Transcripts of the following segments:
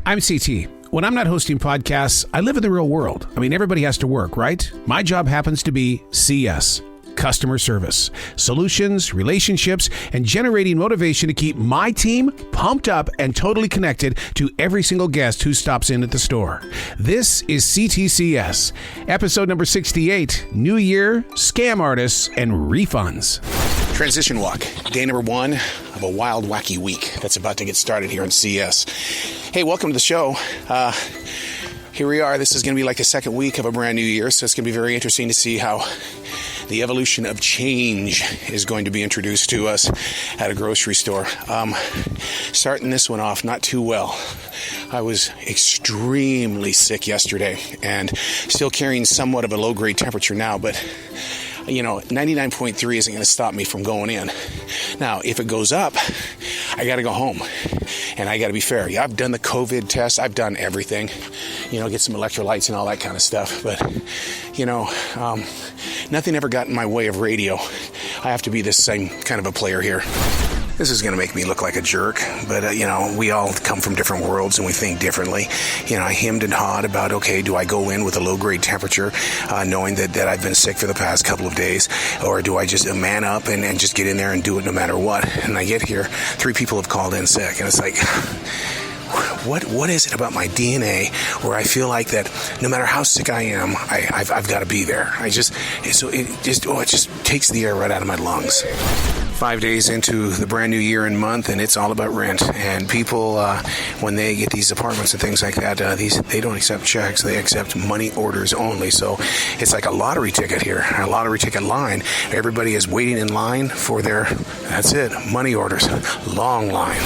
I'm CT. When I'm not hosting podcasts, I live in the real world. I mean, everybody has to work, right? My job happens to be CS. Customer service, solutions, relationships, and generating motivation to keep my team pumped up and totally connected to every single guest who stops in at the store. This is C.T.C.S, episode number 68, New Year, Scam Artists, and Refunds. Transition walk, day number 1 of a wild, wacky week that's about to get started here in CS. Hey, welcome to the show. Here we are. This is going to be like the second week of a brand new year, so it's going to be very interesting to see how the evolution of change is going to be introduced to us at a grocery store. Starting this one off not too well. I was extremely sick yesterday and still carrying somewhat of a low-grade temperature now, but 99.3 isn't going to stop me from going in. Now, if it goes up, I got to go home. And I got to be fair. Yeah, I've done the COVID test. I've done everything. Get some electrolytes and all that kind of stuff. But, nothing ever got in my way of radio. I have to be the same kind of a player here. This is going to make me look like a jerk, but, we all come from different worlds and we think differently. I hemmed and hawed about, okay, do I go in with a low-grade temperature, knowing that I've been sick for the past couple of days, or do I just man up and just get in there and do it no matter what? And I get here, 3 people have called in sick, and it's like, what is it about my DNA where I feel like that no matter how sick I am, I've got to be there? it just takes the air right out of my lungs. 5 days into the brand new year and month, and it's all about rent. And people, when they get these apartments and things like that, they don't accept checks. They accept money orders only. So it's like a lottery ticket here, a lottery ticket line. Everybody is waiting in line for their, that's it, money orders. Long line.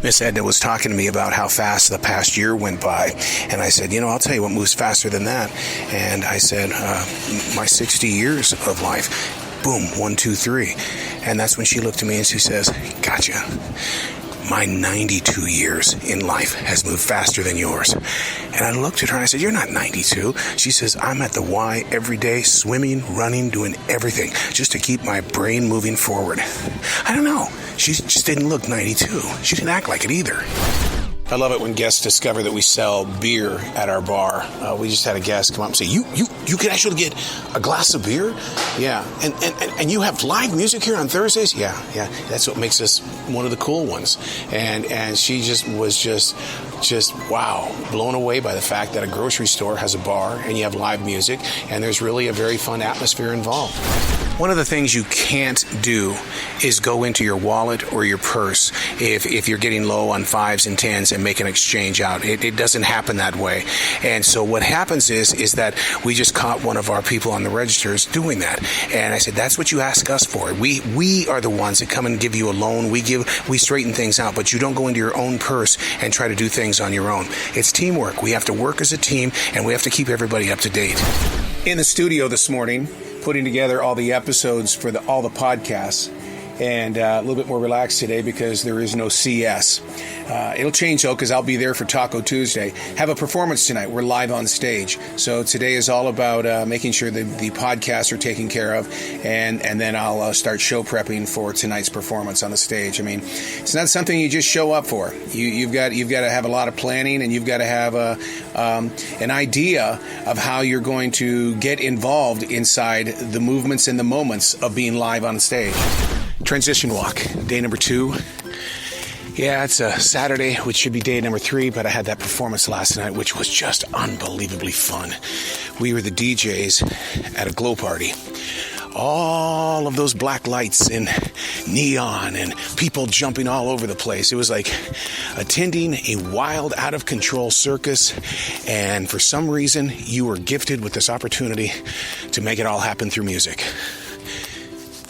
Miss Edna was talking to me about how fast the past year went by. And I said, I'll tell you what moves faster than that. And I said, my 60 years of life. Boom, 1, 2, 3. And that's when she looked at me and she says, gotcha. My 92 years in life has moved faster than yours. And I looked at her and I said, you're not 92. She says, I'm at the Y every day, swimming, running, doing everything just to keep my brain moving forward. I don't know. She just didn't look 92. She didn't act like it either. I love it when guests discover that we sell beer at our bar. We just had a guest come up and say, you can actually get a glass of beer? Yeah. And you have live music here on Thursdays? Yeah. That's what makes us one of the cool ones. And she was wow, blown away by the fact that a grocery store has a bar and you have live music and there's really a very fun atmosphere involved. One of the things you can't do is go into your wallet or your purse if you're getting low on 5s and 10s and make an exchange out. It doesn't happen that way. And so what happens is that we just caught one of our people on the registers doing that. And I said, that's what you ask us for. We are the ones that come and give you a loan. We straighten things out, but you don't go into your own purse and try to do things on your own. It's teamwork. We have to work as a team and we have to keep everybody up to date. In the studio this morning, putting together all the episodes for all the podcasts, and a little bit more relaxed today because there is no CS. It'll change though because I'll be there for Taco Tuesday. Have a performance tonight. We're live on stage. So today is all about making sure that the podcasts are taken care of, and then I'll start show prepping for tonight's performance on the stage. I mean, it's not something you just show up for. You've got to have a lot of planning, and you've got to have an idea of how you're going to get involved inside the movements and the moments of being live on stage. Transition walk, day number 2. Yeah, it's a Saturday, which should be day number 3, but I had that performance last night, which was just unbelievably fun. We were the DJs at a glow party. All of those black lights and neon and people jumping all over the place. It was like attending a wild, out-of-control circus, and for some reason, you were gifted with this opportunity to make it all happen through music.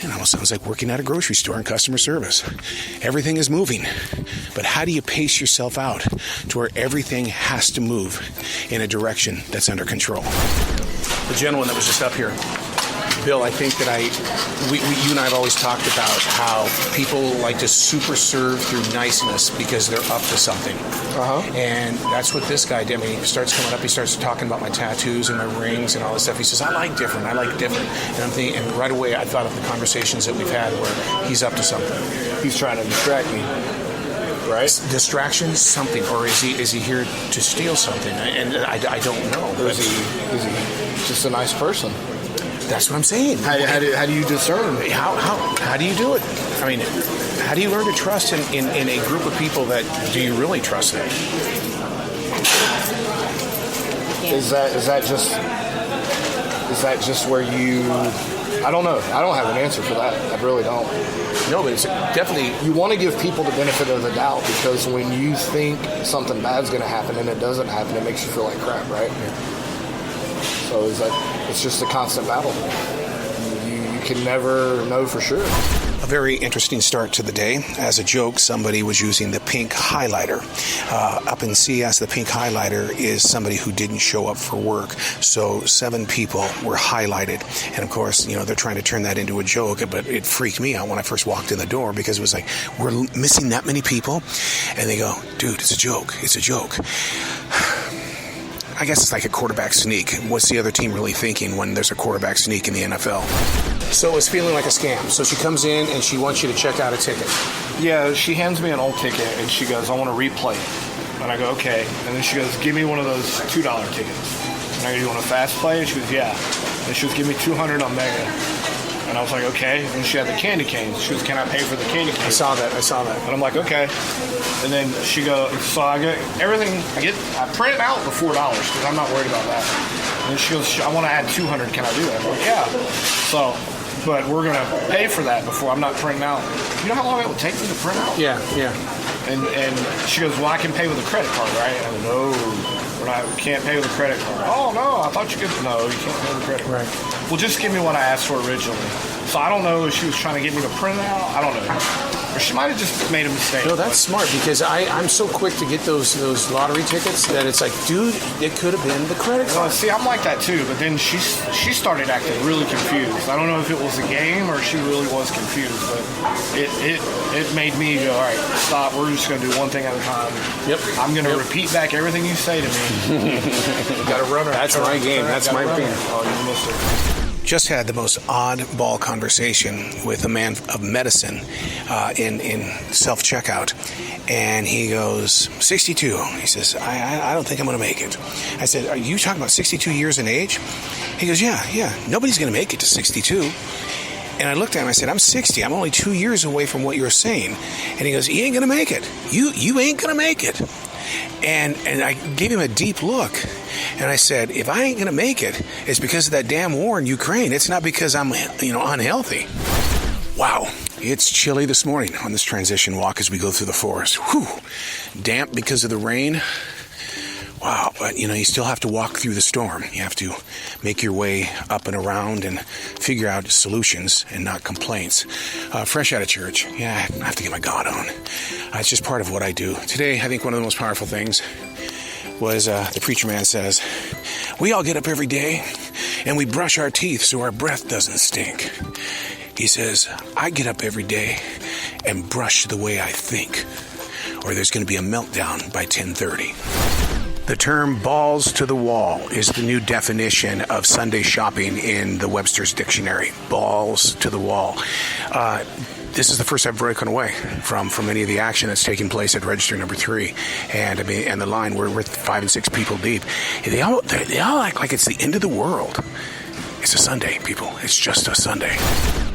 It almost sounds like working at a grocery store in customer service. Everything is moving, but how do you pace yourself out to where everything has to move in a direction that's under control? The gentleman that was just up here, Bill, I think that you and I have always talked about how people like to super serve through niceness because they're up to something. And that's what this guy did. I mean, he starts coming up, he starts talking about my tattoos and my rings and all this stuff. He says, I like different. And I'm thinking, and right away I thought of the conversations that we've had where he's up to something. He's trying to distract me. right? Distraction, something, or is he here to steal something? And I don't know. Or is he just a nice person? That's what I'm saying. How do you discern? How do you do it? I mean, how do you learn to trust in a group of people that do you really trust them? Is that just where you? I don't know. I don't have an answer for that. I really don't. No, but it's definitely... You want to give people the benefit of the doubt, because when you think something bad's going to happen and it doesn't happen, it makes you feel like crap, right? So it's just a constant battle. You can never know for sure. A very interesting start to the day. As a joke, somebody was using the pink highlighter. Up in CS, the pink highlighter is somebody who didn't show up for work. So 7 people were highlighted. And of course, they're trying to turn that into a joke, but it freaked me out when I first walked in the door, because it was like, we're missing that many people? And they go, dude, it's a joke. It's a joke. I guess it's like a quarterback sneak. What's the other team really thinking when there's a quarterback sneak in the NFL? So it's feeling like a scam. So she comes in and she wants you to check out a ticket. Yeah, she hands me an old ticket and she goes, I want to replay it. And I go, okay. And then she goes, give me one of those $2 tickets. And I go, you want a fast play? And she goes, yeah. And she goes, give me 200 on Mega. And I was like, okay. And she had the candy canes. She goes, can I pay for the candy canes? I saw that. And I'm like, okay. And then she goes, so I get everything, I print out the $4 because I'm not worried about that. And she goes, I want to add 200. Can I do that? I'm like, yeah. So, but we're going to pay for that before I'm not printing out. You know how long it would take me to print out? Yeah. And she goes, well, I can pay with a credit card, right? And I go, no, we can't pay with a credit card. Oh, no, I thought you could. No, you can't pay with a credit card. Right. Well, just give me what I asked for originally. So I don't know if she was trying to get me to print it out. I don't know. Or she might have just made a mistake. No, that's smart, because I'm so quick to get those lottery tickets that it's like, dude, it could have been the credit card. See, I'm like that too, but then she started acting really confused. I don't know if it was a game or she really was confused, but it made me go, all right, stop. We're just going to do one thing at a time. Yep. I'm going to repeat back everything you say to me. Got to run her. That's my game. That's my thing. Oh, you missed it. Just had the most oddball conversation with a man of medicine in self-checkout. And he goes, 62. He says, I don't think I'm going to make it. I said, are you talking about 62 years in age? He goes, yeah. Nobody's going to make it to 62. And I looked at him, I said, I'm 60. I'm only 2 years away from what you're saying. And he goes, he ain't going to make it. You ain't going to make it. And I gave him a deep look. And I said, if I ain't going to make it, it's because of that damn war in Ukraine. It's not because I'm, unhealthy. Wow. It's chilly this morning on this transition walk as we go through the forest. Whew. Damp because of the rain. Wow. But, you still have to walk through the storm. You have to make your way up and around and figure out solutions and not complaints. Fresh out of church. Yeah, I have to get my God on. It's just part of what I do. Today, I think one of the most powerful things was the preacher man says, we all get up every day and we brush our teeth so our breath doesn't stink. He says, I get up every day and brush the way I think, or there's going to be a meltdown by 10:30. The term balls to the wall is the new definition of Sunday shopping in the Webster's Dictionary. Balls to the wall. This is the first I've broken away from any of the action that's taking place at register number 3, and the line we're 5 and 6 people deep. They all act like it's the end of the world. It's a Sunday, people. It's just a Sunday.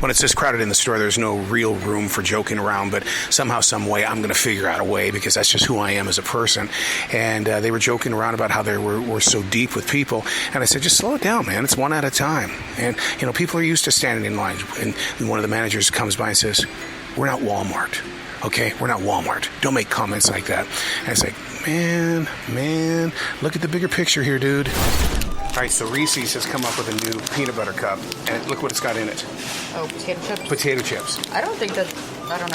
When it's this crowded in the store, there's no real room for joking around, but somehow, some way, I'm going to figure out a way, because that's just who I am as a person. And they were joking around about how they were so deep with people. And I said, just slow it down, man. It's one at a time. And, people are used to standing in line. And one of the managers comes by and says, we're not Walmart. Okay? We're not Walmart. Don't make comments like that. And it's like, man, look at the bigger picture here, dude. All right, so Reese's has come up with a new peanut butter cup, and look what it's got in it. Oh, potato chips? Potato chips. I don't know,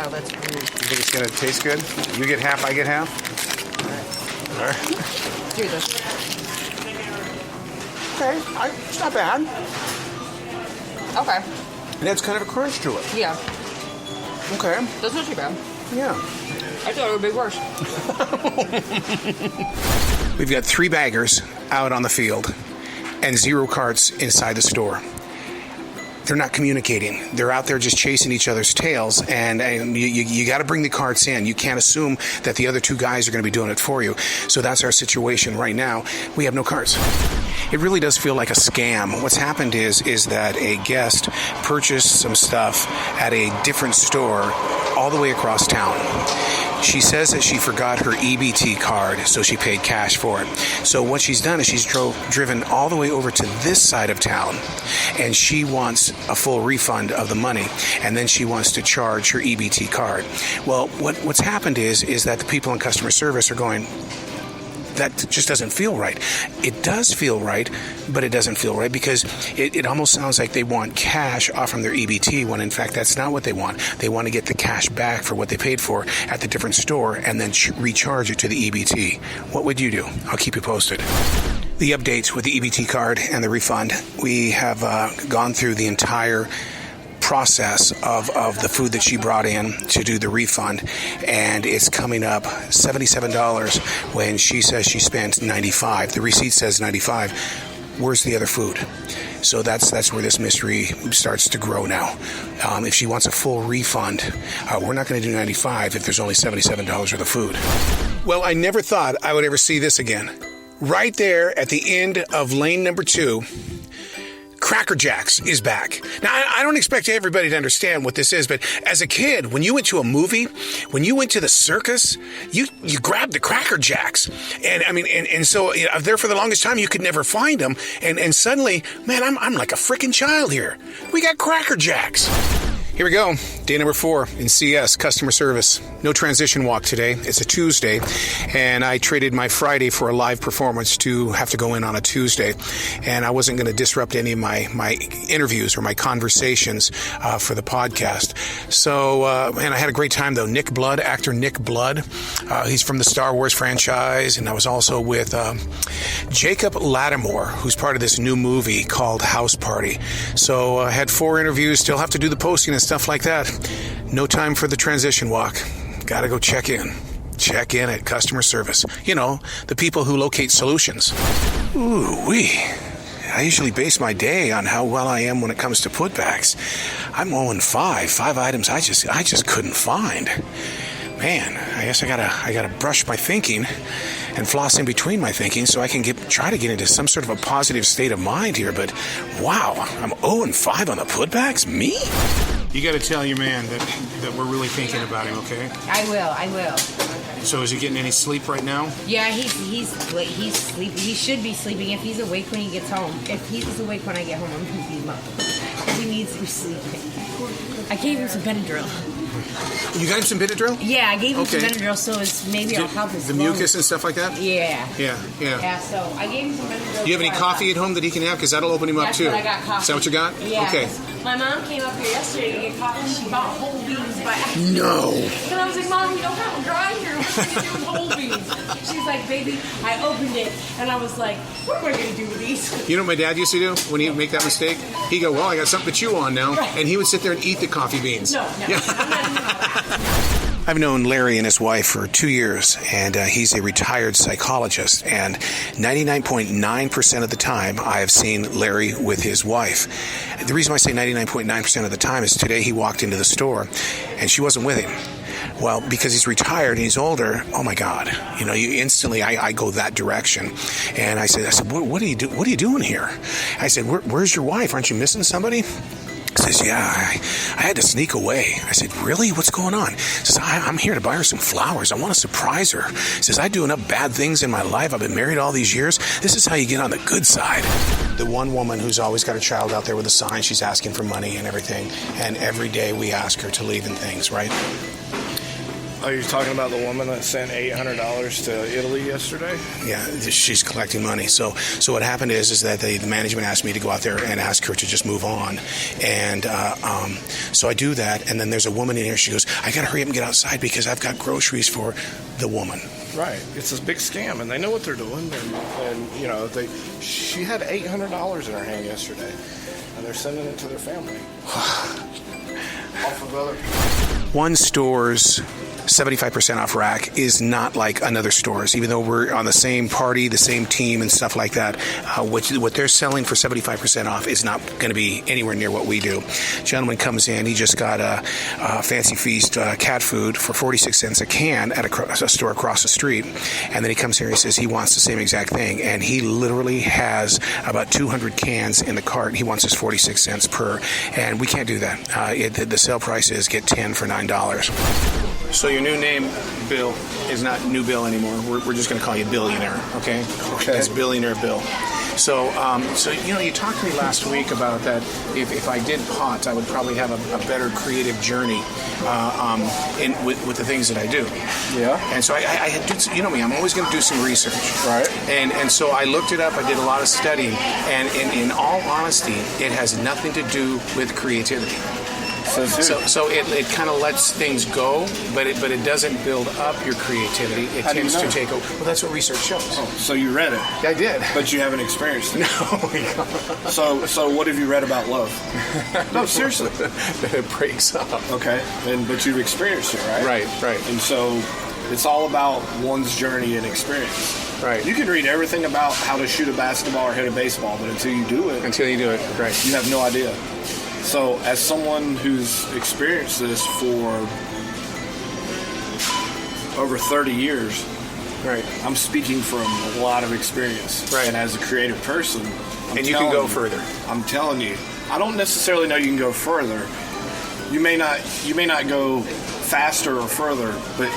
that's weird. You think it's going to taste good? You get half, I get half? All right. Do this. Okay, it's not bad. Okay. It adds kind of a crunch to it. Yeah. Okay. That's not too bad. Yeah. I thought it would be worse. We've got 3 baggers out on the field and 0 carts inside the store. they're not communicating. They're out there just chasing each other's tails, and you got to bring the carts in. You can't assume that the other two guys are going to be doing it for you. So that's our situation right now. We have no carts. It really does feel like a scam. What's happened is that a guest purchased some stuff at a different store all the way across town. She says that she forgot her EBT card, so she paid cash for it. So what she's done is she's driven all the way over to this side of town, and she wants a full refund of the money, and then she wants to charge her EBT card. Well, what's happened is that the people in customer service are going, that just doesn't feel right. It does feel right, but it doesn't feel right because it almost sounds like they want cash off from their EBT when in fact that's not what they want. They want to get the cash back for what they paid for at the different store and then recharge it to the EBT. What would you do? I'll keep you posted. The updates with the EBT card and the refund. We have gone through the entire process of the food that she brought in to do the refund, and it's coming up $77 when she says she spent $95. The receipt says $95. Where's the other food? So that's where this mystery starts to grow now. If she wants a full refund, we're not going to do $95 if there's only $77 worth of food. Well, I never thought I would ever see this again. Right there at the end of lane number 2, Cracker Jacks is back. Now, I don't expect everybody to understand what this is, but as a kid, when you went to a movie, when you went to the circus, you grabbed the Cracker Jacks. And I mean, and so there for the longest time, you could never find them. And suddenly, man, I'm like a freaking child here. We got Cracker Jacks. Here we go. Day number 4 in CS, customer service. No transition walk today. It's a Tuesday, and I traded my Friday for a live performance to have to go in on a Tuesday, and I wasn't going to disrupt any of my interviews or my conversations for the podcast. So, and I had a great time, though. Actor Nick Blood. He's from the Star Wars franchise, and I was also with Jacob Lattimore, who's part of this new movie called House Party. So I had 4 interviews, still have to do the posting and stuff like that. No time for the transition walk. Gotta go check in. Check in at customer service. You know, the people who locate solutions. Ooh-wee. I usually base my day on how well I am when it comes to putbacks. I'm 0-5. 5 items I just couldn't find. Man, I guess I gotta brush my thinking and floss in between my thinking so I can try to get into some sort of a positive state of mind here. But wow, I'm 0-5 on the putbacks? Me? You got to tell your man that we're really thinking about him, okay? I will. So is he getting any sleep right now? Yeah, he's sleeping. He should be sleeping if he's awake when he gets home. If he's awake when I get home, I'm going to beat him up. He needs to be sleeping. I gave him some Benadryl. You got him some Benadryl? Yeah, I gave him some Benadryl, so maybe I'll help his the lungs. mucus and stuff like that? Yeah. Yeah, so I gave him some Benadryl. Do you have any coffee at home that he can have? Because that'll open him up too. That's what I got, coffee. Is that what you got? Yeah. Okay. My mom came up here yesterday to get coffee. She bought whole beans by accident. No. And I was like, Mom, you don't have a grinder. What are you doing with whole beans? She's like, baby, I opened it, and I was like, what am I going to do with these? You know what my dad used to do when he'd make that mistake? He'd go, well, I got something to chew on now. Right. And he would sit there and eat the coffee beans. No. Yeah. I'm not doing all that. I've known Larry and his wife for 2 years, and he's a retired psychologist. And 99.9% of the time, I have seen Larry with his wife. The reason why I say 99.9% of the time is today he walked into the store, and she wasn't with him. Well, because he's retired and he's older, oh my God, you know, you instantly, I go that direction. And I said, what are you doing here? I said, where's your wife? Aren't you missing somebody? He says, yeah, I had to sneak away. I said, really? What's going on? He says, I'm here to buy her some flowers. I want to surprise her. He says, I do enough bad things in my life. I've been married all these years. This is how you get on the good side. The one woman who's always got a child out there with a sign, she's asking for money and everything. And every day we ask her to leave and things, right? Are you talking about the woman that sent $800 to Italy yesterday? Yeah, she's collecting money. So what happened is that the management asked me to go out there and ask her to just move on. And so I do that, and then there's a woman in here. She goes, I got to hurry up and get outside because I've got groceries for the woman. Right. It's this big scam, and they know what they're doing. And you know, she had $800 in her hand yesterday, and they're sending it to their family. Off of other. One store's 75% off rack is not like another stores, even though we're on the same party, the same team and stuff like that. What they're selling for 75% off is not going to be anywhere near what we do. Gentleman comes in, he just got a Fancy Feast cat food for 46 cents a can at a store across the street, and then he comes here and he says he wants the same exact thing, and he literally has about 200 cans in the cart. He wants us 46 cents per, and we can't do that. The sale price is get 10 for $9. So your new name, Bill, is not New Bill anymore. We're just going to call you Billionaire, okay? Okay. It's Billionaire Bill. So you talked to me last week about that if I did pot, I would probably have a better creative journey with the things that I do. Yeah. And so I did, you know me, I'm always going to do some research. Right. And so I looked it up, I did a lot of studying, and in all honesty, it has nothing to do with creativity. So it kind of lets things go, but it doesn't build up your creativity. It tends to take over. Well, that's what research shows. Oh, so you read it? I did. But you haven't experienced it? No. So what have you read about love? No, seriously. That it breaks up. Okay. But you've experienced it, right? Right. And so it's all about one's journey and experience. Right. You can read everything about how to shoot a basketball or hit a baseball, but until you do it, right, you have no idea. So, as someone who's experienced this for over 30 years, right, I'm speaking from a lot of experience. Right. And as a creative person, you can go further. I'm telling you, I don't necessarily know you can go further. You may not go faster or further, but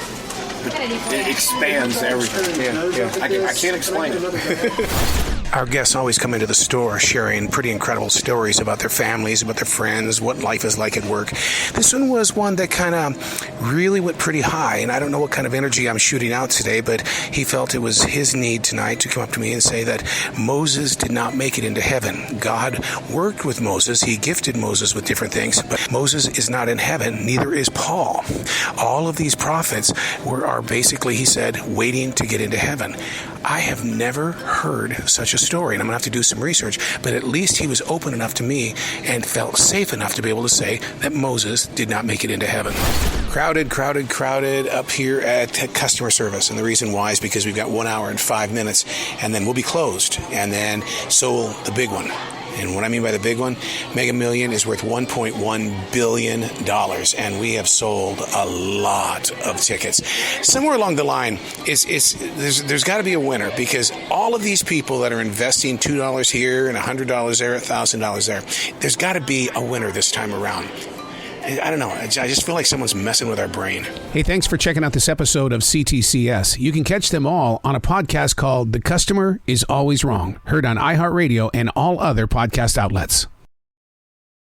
it expands everything. Yeah. I can't explain it. Our guests always come into the store sharing pretty incredible stories about their families, about their friends, what life is like at work. This one was one that kind of really went pretty high, and I don't know what kind of energy I'm shooting out today, but he felt it was his need tonight to come up to me and say that Moses did not make it into heaven. God worked with Moses. He gifted Moses with different things, but Moses is not in heaven. Neither is Paul. All of these prophets are basically, he said, waiting to get into heaven. I have never heard such a story, and I'm going to have to do some research, but at least he was open enough to me and felt safe enough to be able to say that Moses did not make it into heaven. Crowded up here at customer service, and the reason why is because we've got 1 hour and 5 minutes, and then we'll be closed, and then so the big one. And what I mean by the big one, Mega Million is worth $1.1 billion, and we have sold a lot of tickets. Somewhere along the line, there's got to be a winner, because all of these people that are investing $2 here and $100 there, $1,000 there, there's got to be a winner this time around. I don't know. I just feel like someone's messing with our brain. Hey, thanks for checking out this episode of C.T.C.S. You can catch them all on a podcast called The Customer is Always Wrong, heard on iHeartRadio and all other podcast outlets.